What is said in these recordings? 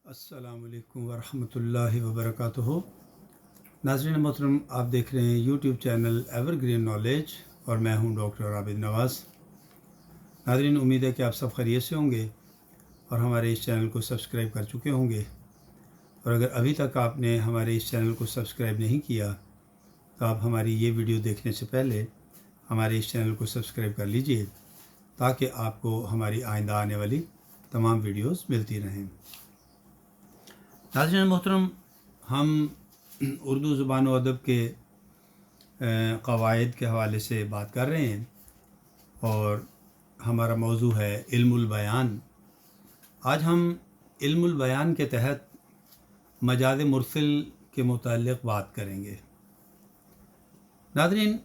अस्सलाम वालेकुम वरहमतुल्लाहि वबरकातुहू। नाज़रीन मोहतरम, आप देख रहे हैं यूट्यूब चैनल एवरग्रीन नॉलेज और मैं हूं डॉक्टर आबिद नवाज़। नाज़रीन, उम्मीद है कि आप सब खैरियत से होंगे और हमारे इस चैनल को सब्सक्राइब कर चुके होंगे। और अगर अभी तक आपने हमारे इस चैनल को सब्सक्राइब नहीं किया तो आप हमारी ये वीडियो देखने से पहले हमारे इस चैनल को सब्सक्राइब कर लीजिए ताकि आपको हमारी आइंदा आने वाली तमाम वीडियोस मिलती रहें। नाज़रीन मोहतरम, हम उर्दू ज़ुबान व अदब के क़वाइद के हवाले से बात कर रहे हैं और हमारा मौजू है इल्मुल बयान। आज हम इल्मुल बयान के तहत मजाज़ मुरसिल के मुताल्लिक़ बात करेंगे। नाज़रीन,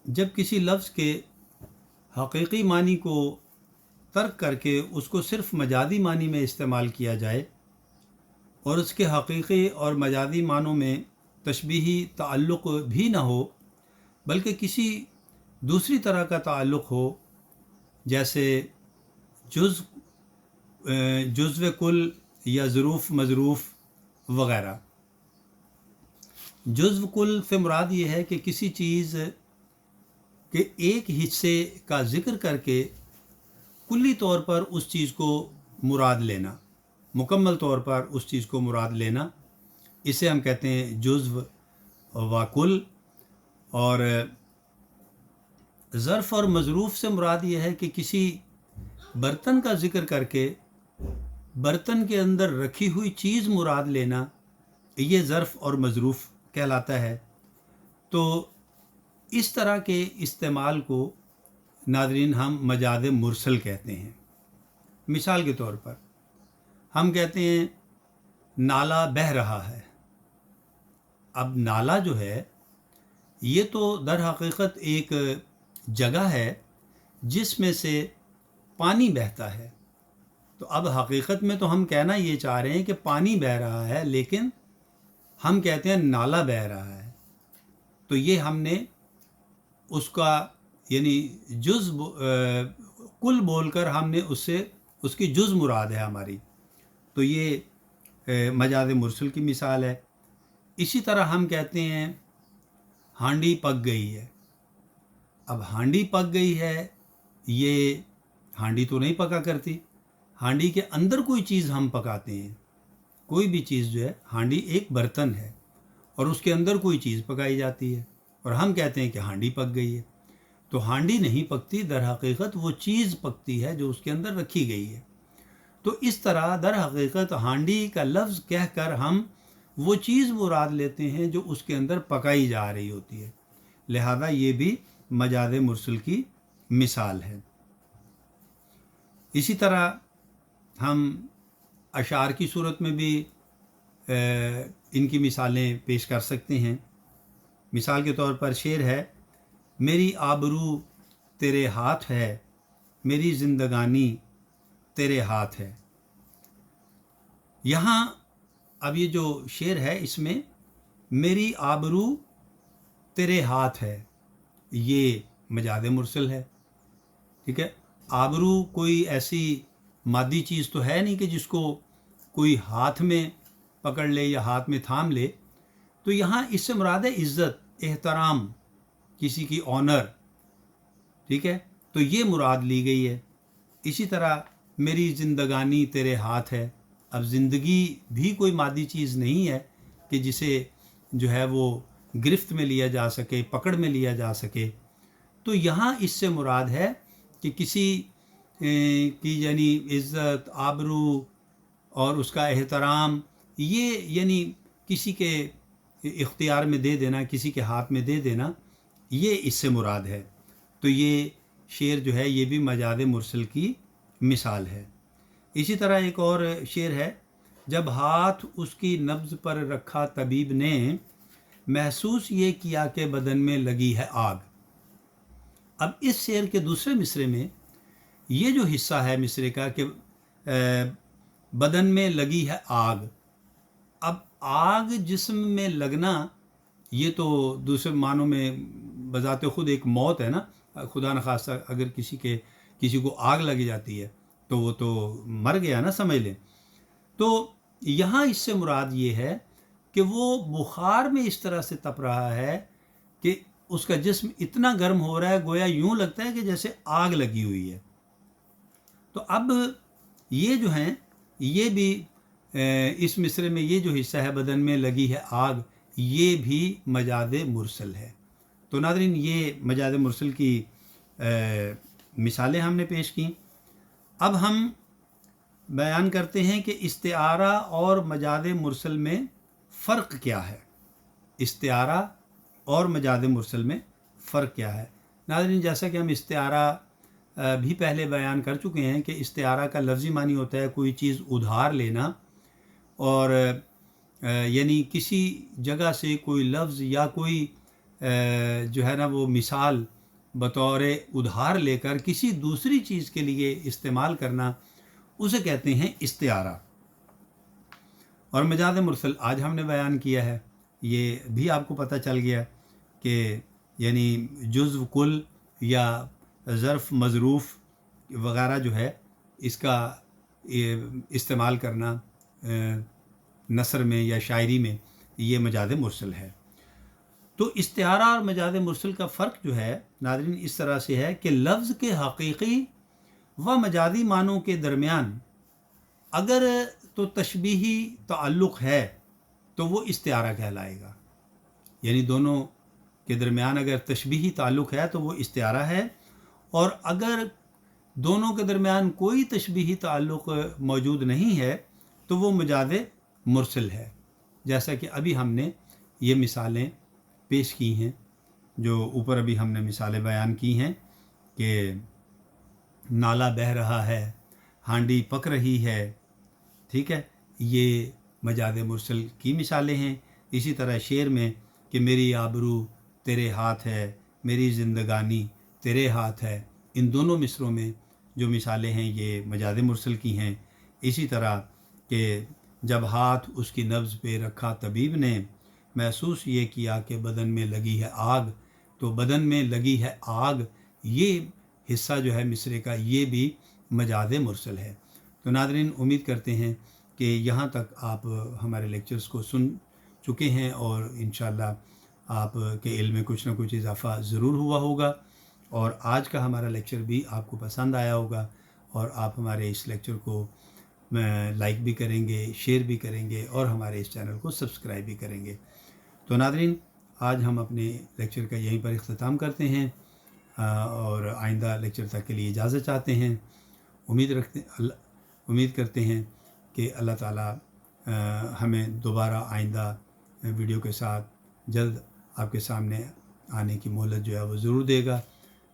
जब किसी लफ्ज़ के हकीकी मानी को तर्क करके उसको सिर्फ़ मजाज़ी मानी में इस्तेमाल किया जाए और उसके हकीकी और मजाज़ी मानों में तशबीही ताल्लुक़ भी ना हो बल्कि किसी दूसरी तरह का ताल्लुक़ हो, जैसे जुज़्व कुल या ज़रूफ़ मज़रूफ़ वग़ैरह। जुज़्व कुल से मुराद ये है कि किसी चीज़ के एक हिस्से का ज़िक्र करके कुल्ली तौर पर उस चीज़ को मुराद लेना, मुकम्मल तौर पर उस चीज़ को मुराद लेना, इसे हम कहते हैं जुज़्व व कुल। और ज़र्फ़ और मज़रूफ़ से मुराद ये है कि किसी बर्तन का ज़िक्र करके बर्तन के अंदर रखी हुई चीज़ मुराद लेना, ये ज़र्फ़ और मज़रूफ़ कहलाता है। तो इस तरह के इस्तेमाल को नाज़रीन हम मजाज़ मुरसल कहते हैं। मिसाल के तौर पर हम कहते हैं नाला बह रहा है। अब नाला जो है ये तो दर हकीकत एक जगह है जिसमें से पानी बहता है। तो अब हकीकत में तो हम कहना ये चाह रहे हैं कि पानी बह रहा है, लेकिन हम कहते हैं नाला बह रहा है। तो ये हमने उसका यानी जुज़ कुल बोलकर हमने उससे उसकी जुज़ मुराद है हमारी। तो ये मजाज़ मुरसल की मिसाल है। इसी तरह हम कहते हैं हांडी पक गई है। अब हांडी पक गई है, ये हांडी तो नहीं पका करती। हांडी के अंदर कोई चीज़ हम पकाते हैं, कोई भी चीज़ जो है, हांडी एक बर्तन है और उसके अंदर कोई चीज़ पकाई जाती है और हम कहते हैं कि हांडी पक गई है। तो हांडी नहीं पकती, दर हकीकत वो चीज़ पकती है जो उसके अंदर रखी गई है। तो इस तरह दर हकीकत हांडी का लफ्ज़ कहकर हम वो चीज़ मुराद लेते हैं जो उसके अंदर पकाई जा रही होती है। लिहाजा ये भी मजाज़ मुरसल की मिसाल है। इसी तरह हम अशार की सूरत में भी इनकी मिसालें पेश कर सकते हैं। मिसाल के तौर पर शेर है, मेरी आबरू तेरे हाथ है, मेरी ज़िंदगानी तेरे हाथ है। यहाँ अब ये जो शेर है इसमें मेरी आबरू तेरे हाथ है, ये मजाज़ मुरसल है। ठीक है, आबरू कोई ऐसी मादी चीज़ तो है नहीं कि जिसको कोई हाथ में पकड़ ले या हाथ में थाम ले। तो यहाँ इससे मुराद है इज़्ज़त, एहतराम, किसी की ऑनर। ठीक है, तो ये मुराद ली गई है। इसी तरह मेरी ज़िंदगानी तेरे हाथ है। अब ज़िंदगी भी कोई मादी चीज़ नहीं है कि जिसे जो है वो गिरफ्त में लिया जा सके, पकड़ में लिया जा सके। तो यहाँ इससे मुराद है कि किसी की यानी इज़्ज़त, आबरू और उसका एहतराम, ये यानी किसी के इख्तियार में दे देना, किसी के हाथ में दे देना, ये इससे मुराद है। तो ये शेर जो है ये भी मजाज़ मुरसल की मिसाल है। इसी तरह एक और शेर है, जब हाथ उसकी नब्ज़ पर रखा तबीब ने, महसूस ये किया कि बदन में लगी है आग। अब इस शेर के दूसरे मिसरे में ये जो हिस्सा है मिसरे का कि बदन में लगी है आग। अब आग जिस्म में लगना ये तो दूसरे मानों में बज़ाते खुद एक मौत है ना। खुदा न खास्ता अगर किसी को आग लग जाती है तो वो तो मर गया ना, समझ लें। तो یہاں اس سے مراد یہ ہے کہ وہ بخار میں اس طرح سے تپ رہا ہے کہ اس کا جسم اتنا گرم ہو رہا ہے، گویا یوں لگتا ہے کہ جیسے آگ لگی ہوئی ہے۔ تو اب یہ جو ہیں یہ بھی اس مصرعے میں یہ جو حصہ ہے بدن میں لگی ہے آگ، یہ بھی مجاز مرسل ہے۔ تو ناظرین یہ مجاز مرسل کی مثالیں ہم نے پیش کیں۔ اب ہم بیان کرتے ہیں کہ استعارہ اور مجاز مرسل میں فرق کیا ہے۔ استعارہ اور مجاز مرسل میں فرق کیا ہے؟ ناظرین جیسا کہ ہم استعارہ بھی پہلے بیان کر چکے ہیں کہ استعارہ کا لفظی معنی ہوتا ہے کوئی چیز ادھار لینا، اور یعنی کسی جگہ سے کوئی لفظ یا کوئی جو ہے نا وہ مثال بطور ادھار لے کر کسی دوسری چیز کے لیے استعمال کرنا، اسے کہتے ہیں استعارہ۔ اور مجاز مرسل آج ہم نے بیان کیا ہے، یہ بھی آپ کو پتہ چل گیا کہ یعنی جزو کل یا ظرف مظروف وغیرہ جو ہے اس کا استعمال کرنا نثر میں یا شاعری میں، یہ مجاز مرسل ہے۔ تو استعارہ اور مجاز مرسل کا فرق جو ہے ناظرین اس طرح سے ہے کہ لفظ کے حقیقی و مجازی معنوں کے درمیان اگر تو تشبیہی تعلق ہے تو وہ استعارہ کہلائے گا، یعنی دونوں کے درمیان اگر تشبیہی تعلق ہے تو وہ استعارہ ہے، اور اگر دونوں کے درمیان کوئی تشبیہی تعلق موجود نہیں ہے تو وہ مجاز مرسل ہے۔ جیسا کہ ابھی ہم نے یہ مثالیں پیش کی ہیں، جو اوپر ابھی ہم نے مثالیں بیان کی ہیں کہ نالا بہہ رہا ہے، ہانڈی پک رہی ہے، ٹھیک ہے، یہ مجاز مرسل کی مثالیں ہیں۔ اسی طرح شعر میں کہ میری آبرو تیرے ہاتھ ہے، میری زندگانی تیرے ہاتھ ہے، ان دونوں مصروں میں جو مثالیں ہیں یہ مجاز مرسل کی ہیں۔ اسی طرح کہ جب ہاتھ اس کی نبض پہ رکھا طبیب نے، محسوس یہ کیا کہ بدن میں لگی ہے آگ، تو بدن میں لگی ہے آگ یہ حصہ جو ہے مصرعے کا یہ بھی مجاز مرسل ہے۔ تو ناظرین امید کرتے ہیں کہ یہاں تک آپ ہمارے لیکچرز کو سن چکے ہیں اور انشاءاللہ آپ کے علم میں کچھ نہ کچھ اضافہ ضرور ہوا ہوگا، اور آج کا ہمارا لیکچر بھی آپ کو پسند آیا ہوگا، اور آپ ہمارے اس لیکچر کو لائک بھی کریں گے، شیئر بھی کریں گے، اور ہمارے اس چینل کو سبسکرائب بھی کریں گے۔ تو ناظرین آج ہم اپنے لیکچر کا یہیں پر اختتام کرتے ہیں، اور آئندہ لیکچر تک کے لیے اجازت چاہتے ہیں۔ امید کرتے ہیں کہ اللہ تعالیٰ ہمیں دوبارہ آئندہ ویڈیو کے ساتھ جلد آپ کے سامنے آنے کی مہلت جو ہے وہ ضرور دے گا۔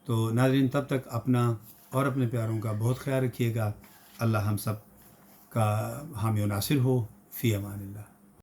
تو ناظرین تب تک اپنا اور اپنے پیاروں کا بہت خیال رکھیے گا۔ اللہ ہم سب کا حامی و ناصر ہو۔ فی امان اللہ۔